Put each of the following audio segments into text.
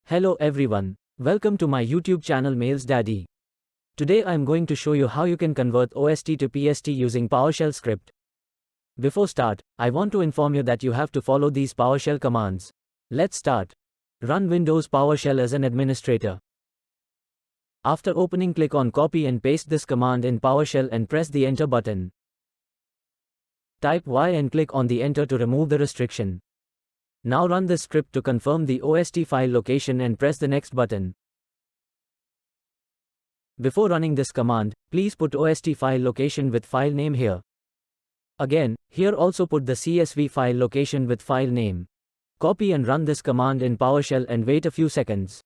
Hello everyone, welcome to my YouTube channel MailsDaddy. Today I am going to show you how you can convert OST to PST using PowerShell script. Before start, I want to inform you that you have to follow these PowerShell commands. Let's start. Run Windows PowerShell as an administrator. After opening, click on copy and paste this command in PowerShell and press the enter button. Type Y and click on the enter to remove the restriction. Now run this script to confirm the OST file location and press the next button. Before running this command, please put OST file location with file name here. Again, here also put the CSV file location with file name. Copy and run this command in PowerShell and wait a few seconds.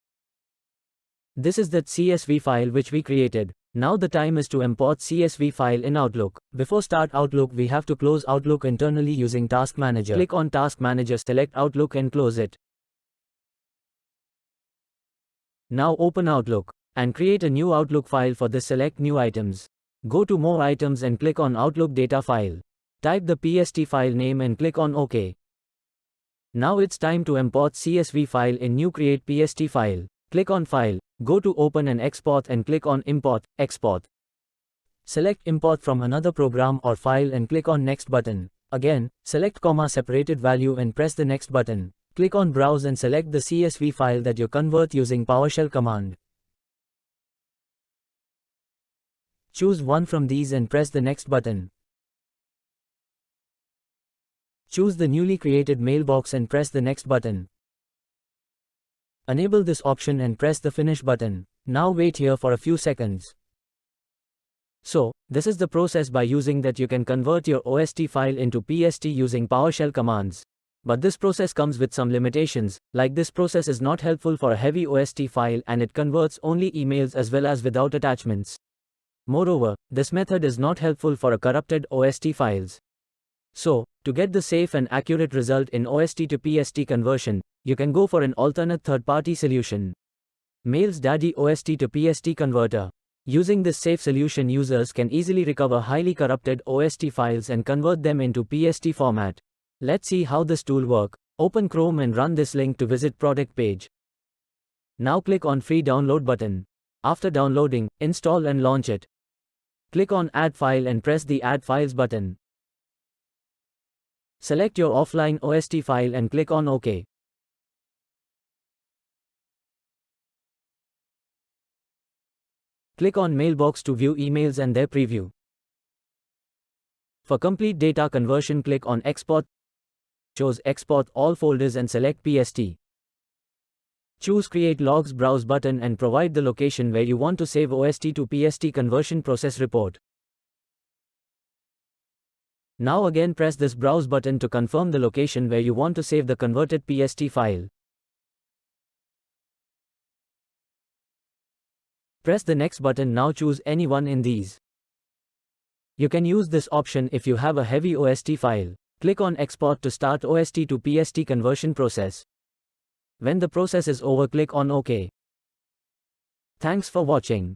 This is that CSV file which we created. Now the time is to import CSV file in Outlook. Before start Outlook, we have to close Outlook internally using Task Manager. Click on Task Manager, select Outlook and close it. Now open Outlook and create a new Outlook file. For this, select New Items. Go to More Items and click on Outlook Data File. Type the PST file name and click on OK. Now it's time to import CSV file in New Create PST File. Click on File, go to Open and Export and click on Import, Export. Select Import from another program or file and click on Next button. Again, select comma separated value and press the Next button. Click on Browse and select the CSV file that you convert using PowerShell command. Choose one from these and press the Next button. Choose the newly created mailbox and press the Next button. Enable this option and press the Finish button. Now wait here for a few seconds. So, this is the process by using that you can convert your OST file into PST using PowerShell commands. But this process comes with some limitations, like this process is not helpful for a heavy OST file and it converts only emails as well as without attachments. Moreover, this method is not helpful for a corrupted OST files. So, to get the safe and accurate result in OST to PST conversion, you can go for an alternate third-party solution. MailsDaddy OST to PST Converter. Using this safe solution, users can easily recover highly corrupted OST files and convert them into PST format. Let's see how this tool works. Open Chrome and run this link to visit product page. Now click on Free Download button. After downloading, install and launch it. Click on Add File and press the Add Files button. Select your offline OST file and click on OK. Click on Mailbox to view emails and their preview. For complete data conversion, click on Export. Choose Export All Folders and select PST. Choose Create Logs Browse button and provide the location where you want to save OST to PST conversion process report. Now again press this Browse button to confirm the location where you want to save the converted PST file. Press the Next button. Now choose any one in these. You can use this option if you have a heavy OST file. Click on Export to start OST to PST conversion process. When the process is over, click on OK. Thanks for watching.